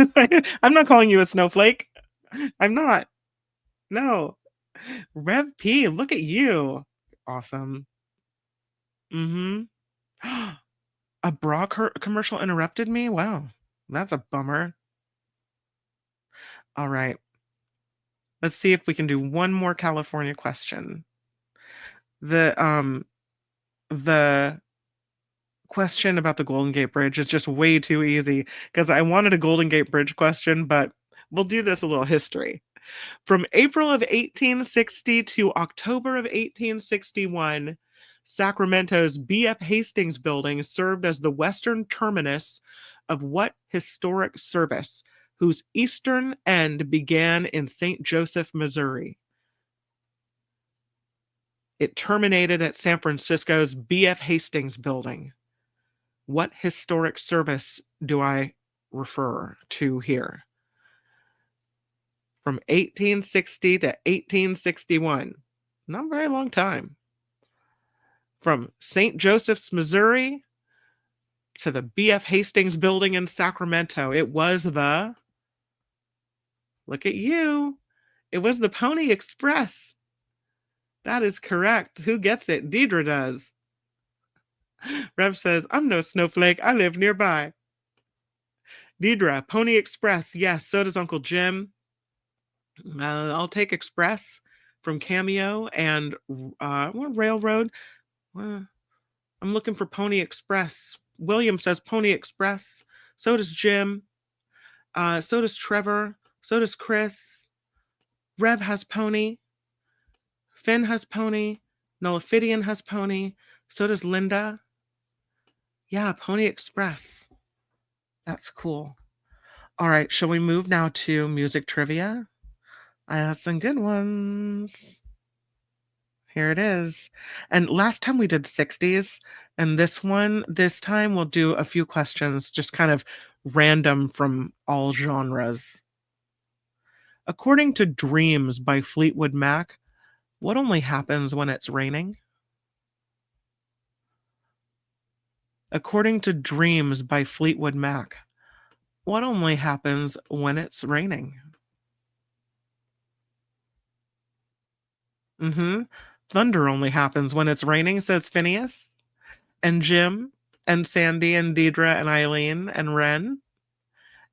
I'm not calling you a snowflake. I'm not. No. Rev P, look at you. Awesome. A bra commercial interrupted me? Wow, that's a bummer. All right. Let's see if we can do one more California question. The question about the Golden Gate Bridge is just way too easy because I wanted a Golden Gate Bridge question, but we'll do this a little history. From April of 1860 to October of 1861, Sacramento's B.F. Hastings Building served as the western terminus of what historic service, whose eastern end began in St. Joseph, Missouri? It terminated at San Francisco's B.F. Hastings Building. What historic service do I refer to here? From 1860 to 1861. Not a very long time. From St. Joseph's, Missouri to the B.F. Hastings Building in Sacramento. It was the, look at you, it was the Pony Express. That is correct. Who gets it? Deidre does. Rev says, I'm no snowflake. I live nearby. Deidre, Pony Express. Yes, so does Uncle Jim. I'll take Express from Cameo and Railroad. I'm looking for Pony Express. William says Pony Express. So does Jim. So does Trevor. So does Chris. Rev has Pony. Finn has Pony. Nullifidian has Pony. So does Linda. Yeah, Pony Express. That's cool. All right, shall we move now to music trivia? I have some good ones. Here it is. And last time we did 60s, and this time we'll do a few questions, just kind of random from all genres. According to Dreams by Fleetwood Mac, what only happens when it's raining? According to Dreams by Fleetwood Mac, what only happens when it's raining? Thunder only happens when it's raining, says Phineas. And Jim, and Sandy, and Deidre, and Eileen, and Wren,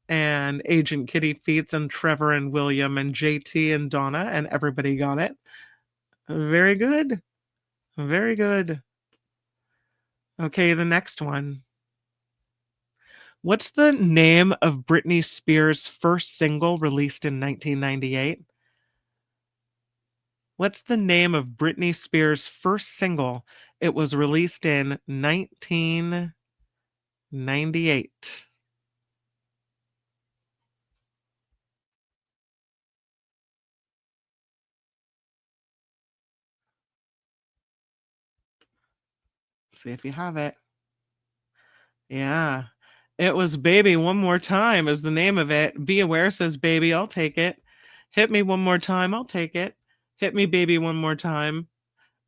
and Agent Kitty Feets, and Trevor, and William, and JT, and Donna, and everybody got it. Very good. Very good. Okay, the next one. What's the name of Britney Spears' first single released in 1998? What's the name of Britney Spears' first single? It was released in 1998. See if you have it. Yeah. It was Baby One More Time is the name of it. Be Aware says, Baby, I'll take it. Hit Me One More Time, I'll take it. Hit Me Baby One More Time.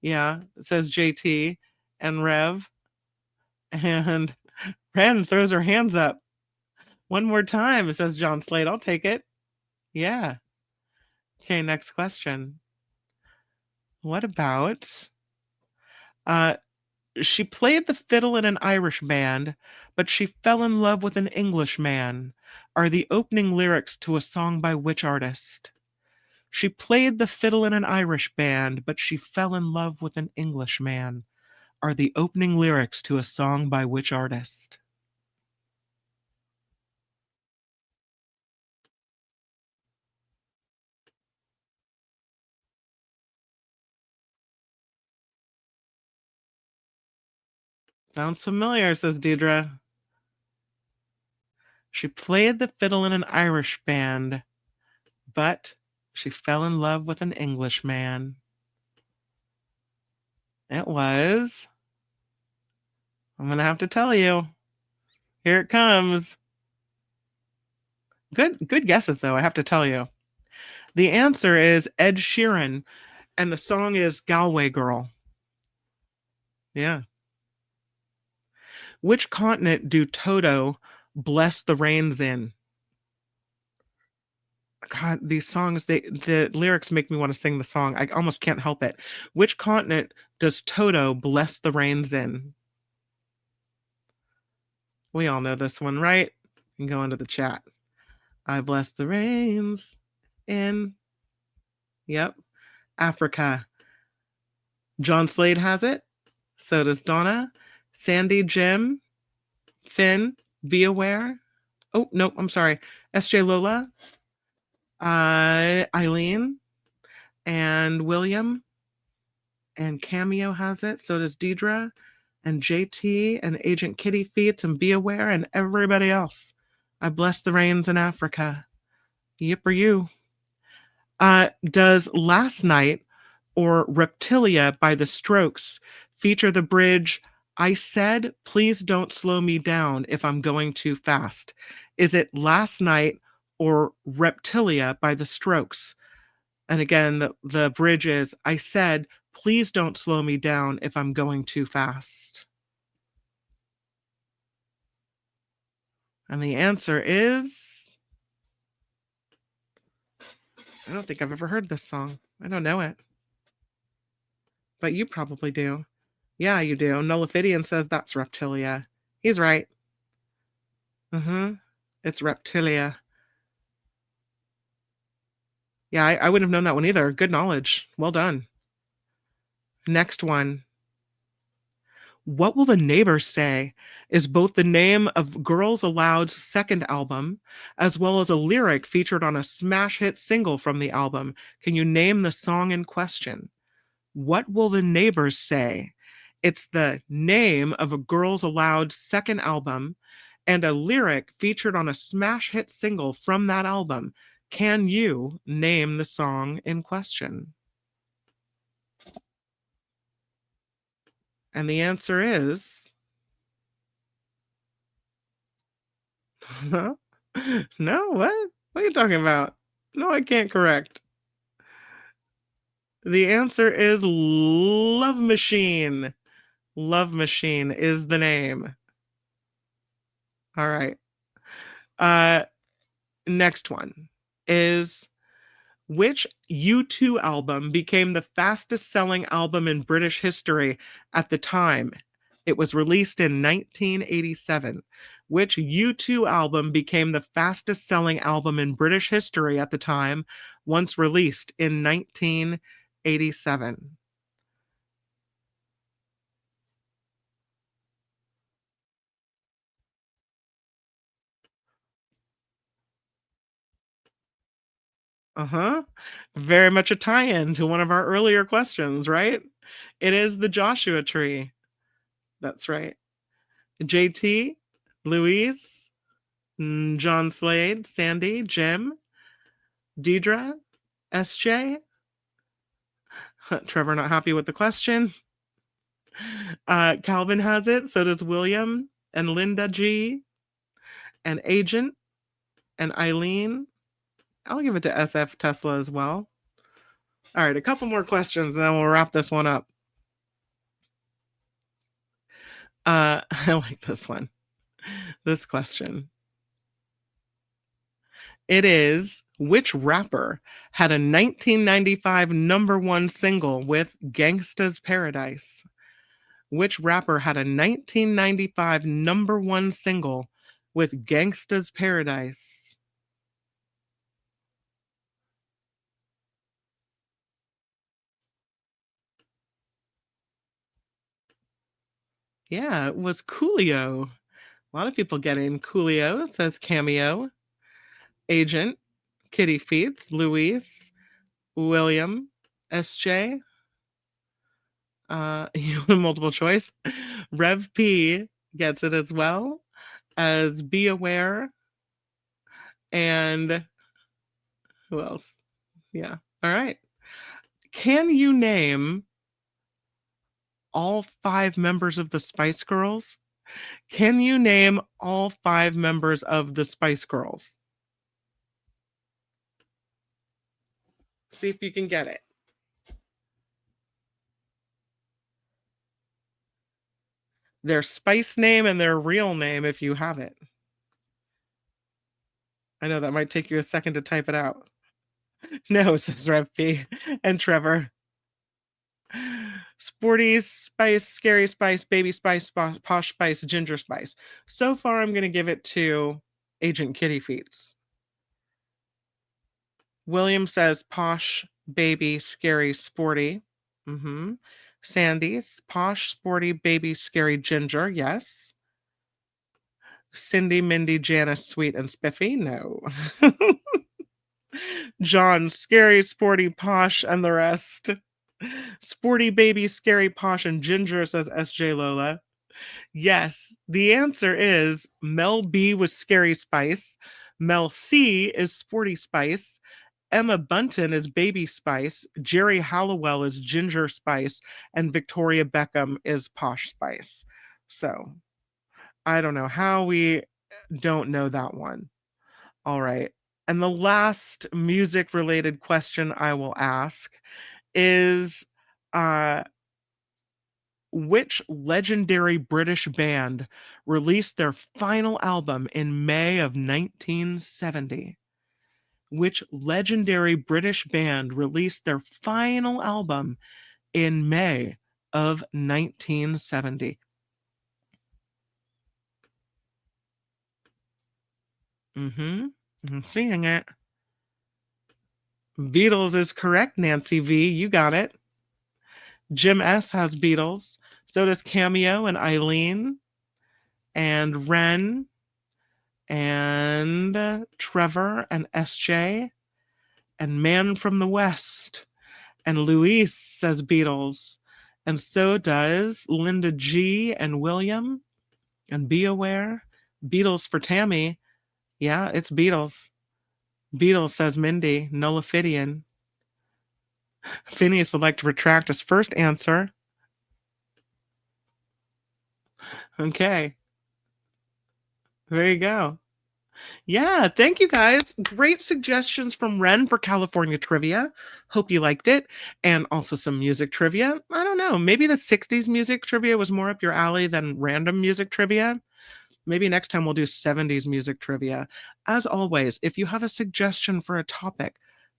Yeah, says JT and Rev. And Ren throws her hands up. One more time, says John Slade. I'll take it. Yeah. Okay, next question. What about she played the fiddle in an Irish band, but she fell in love with an English man, are the opening lyrics to a song by which artist? She played the fiddle in an Irish band, but she fell in love with an English man, are the opening lyrics to a song by which artist? Sounds familiar, says Deidre. She played the fiddle in an Irish band, but she fell in love with an English man. It was. I'm going to have to tell you. Here it comes. Good guesses, though, I have to tell you. The answer is Ed Sheeran, and the song is Galway Girl. Yeah. Which continent do Toto bless the rains in? God, these songs, the lyrics make me want to sing the song. I almost can't help it. Which continent does Toto bless the rains in? We all know this one, right? You can go into the chat. I bless the rains in, yep, Africa. John Slade has it. So does Donna. Sandy, Jim, Finn, Be Aware. Oh, no, I'm sorry. SJ Lola, Eileen, and William, and Cameo has it. So does Deidre, and JT, and Agent Kitty Feet, and Be Aware, and everybody else. I bless the rains in Africa. Yip or you. Does Last Night or Reptilia by The Strokes feature the bridge, I said, please don't slow me down if I'm going too fast? Is it Last Night or Reptilia by The Strokes? And again, the bridge is, I said, please don't slow me down if I'm going too fast. And the answer is, I don't think I've ever heard this song. I don't know it. But you probably do. Yeah, you do. Nullifidian says that's Reptilia. He's right. It's Reptilia. Yeah, I wouldn't have known that one either. Good knowledge. Well done. Next one. What Will the Neighbors Say is both the name of Girls Aloud's second album, as well as a lyric featured on a smash hit single from the album. Can you name the song in question? What Will the Neighbors Say? It's the name of a Girls Aloud second album and a lyric featured on a smash hit single from that album. Can you name the song in question? And the answer is... No, what? What are you talking about? No, I can't correct. The answer is Love Machine. Love Machine is the name. All right. Next one is, which U2 album became the fastest selling album in British history at the time? It was released in 1987. Which U2 album became the fastest selling album in British history at the time, once released in 1987? Very much a tie-in to one of our earlier questions, right? It is the Joshua Tree. That's right. JT, Louise, John Slade, Sandy, Jim, Deidre, SJ. Trevor not happy with the question. Calvin has it. So does William and Linda G. And Agent and Eileen. I'll give it to SF Tesla as well. All right, a couple more questions and then we'll wrap this one up. I like this one. This question. It is, which rapper had a 1995 #1 single with Gangsta's Paradise? Which rapper had a 1995 #1 single with Gangsta's Paradise? Yeah, it was Coolio. A lot of people getting Coolio. It says Cameo. Agent, Kitty Feets, Louise, William, SJ. Multiple choice. Rev P gets it as well as Be Aware. And who else? Yeah. All right. Can you name all 5 members of the Spice Girls? Can you name all 5 members of the Spice Girls? See if you can get it. Their Spice name and their real name if you have it. I know that might take you a second to type it out. No, says Rev P and Trevor. Sporty Spice, Scary Spice, Baby Spice, Posh Spice, Ginger Spice. So far, I'm going to give it to Agent Kitty Feets. William says Posh, Baby, Scary, Sporty. Sandy's Posh, Sporty, Baby, Scary, Ginger. Yes. Cindy, Mindy, Janice, Sweet, and Spiffy. No. John, Scary, Sporty, Posh, and the rest. Sporty, Baby, Scary, Posh, and Ginger, says SJ Lola. Yes, the answer is Mel B was Scary Spice. Mel C is Sporty Spice. Emma Bunton is Baby Spice. Jerry Halliwell is Ginger Spice. And Victoria Beckham is Posh Spice. So, I don't know how we don't know that one. All right. And the last music-related question I will ask is, which legendary British band released their final album in May of 1970? Which legendary British band released their final album in May of 1970? I'm seeing it. Beatles is correct, Nancy V. You got it. Jim S. has Beatles. So does Cameo and Eileen. And Ren. And Trevor and SJ. And Man from the West. And Luis says Beatles. And so does Linda G. and William. And Be Aware. Beatles for Tammy. Yeah, it's Beatles. Beatles, says Mindy. Nullifidian. Phineas would like to retract his first answer. Okay. There you go. Yeah, thank you guys. Great suggestions from Ren for California trivia. Hope you liked it. And also some music trivia. I don't know. Maybe the 60s music trivia was more up your alley than random music trivia. Maybe next time we'll do 70s music trivia. As always, if you have a suggestion for a topic,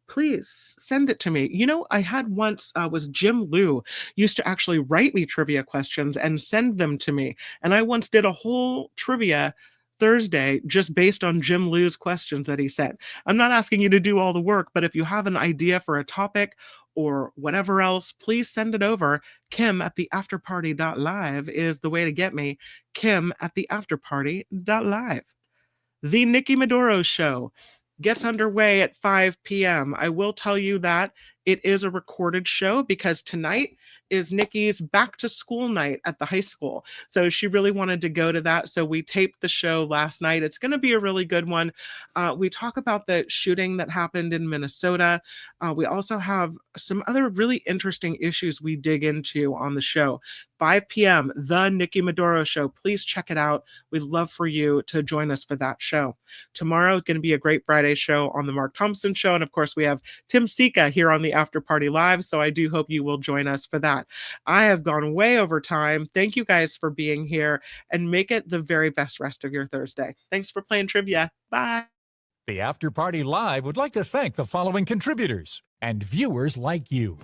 please send it to me. You know, I had once, was Jim Liu used to actually write me trivia questions and send them to me. And I once did a whole trivia Thursday just based on Jim Liu's questions that he sent. I'm not asking you to do all the work, but if you have an idea for a topic or whatever else, please send it over. Kim@theafterparty.live is the way to get me. Kim@theafterparty.live. The Nikki Maduro Show. gets underway at 5 p.m. I will tell you that it is a recorded show because tonight is Nikki's back to school night at the high school. So she really wanted to go to that. So we taped the show last night. It's going to be a really good one. We talk about the shooting that happened in Minnesota. We also have some other really interesting issues we dig into on the show. 5 p.m., The Nikki Maduro Show. Please check it out. We'd love for you to join us for that show. Tomorrow is going to be a great Friday show on The Mark Thompson Show. And of course, we have Tim Sika here on the After Party Live. So I do hope you will join us for that. I have gone way over time. Thank you guys for being here and make it the very best rest of your Thursday. Thanks for playing trivia. Bye. The After Party Live would like to thank the following contributors and viewers like you.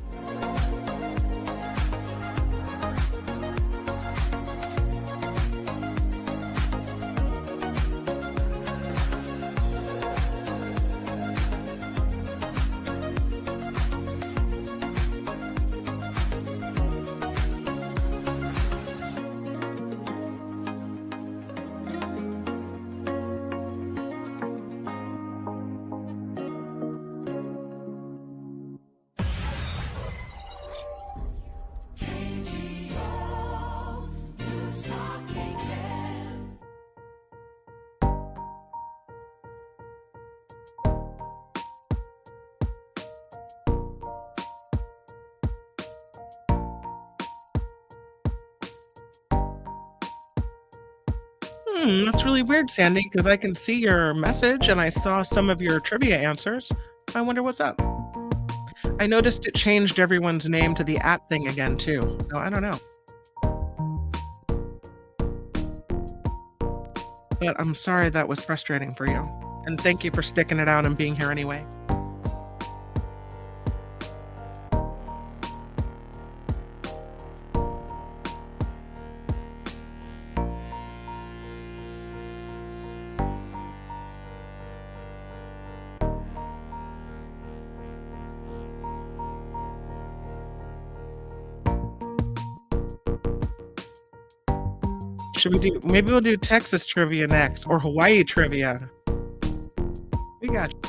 That's really weird, Sandy, because I can see your message and I saw some of your trivia answers. I wonder what's up. I noticed it changed everyone's name to the @ thing again, too. So I don't know. But I'm sorry that was frustrating for you. And thank you for sticking it out and being here anyway. Maybe we'll do Texas trivia next or Hawaii trivia. We got you.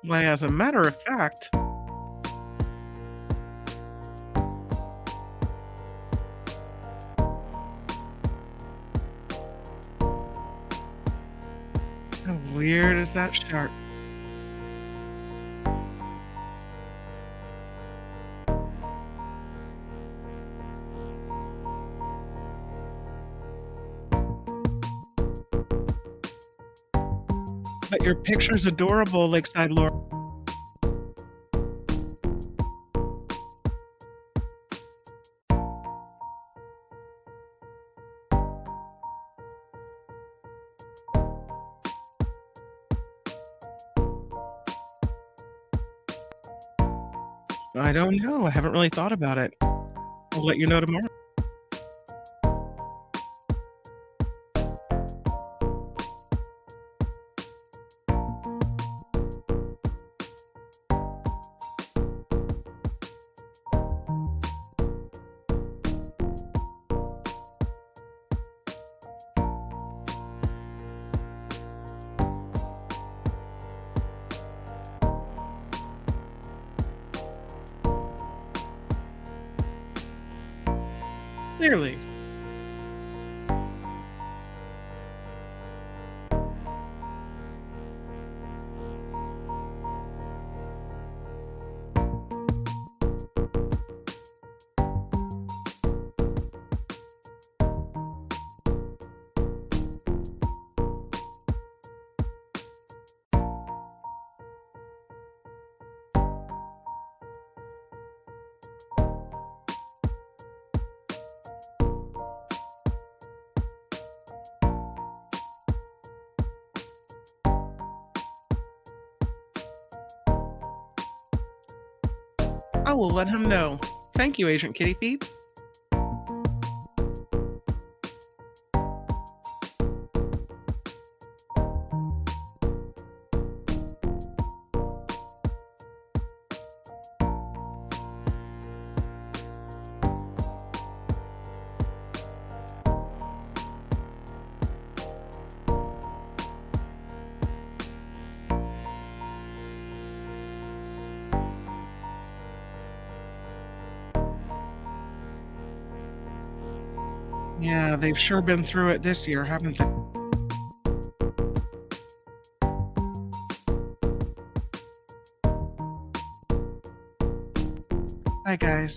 Why, as a matter of fact, how weird is that shark? But your picture's adorable, Lakeside Laura. I don't know. I haven't really thought about it. I'll let you know tomorrow. Clearly. I will let him know. Thank you, Agent Kitty Feet. Yeah, they've sure been through it this year, haven't they? Bye, guys.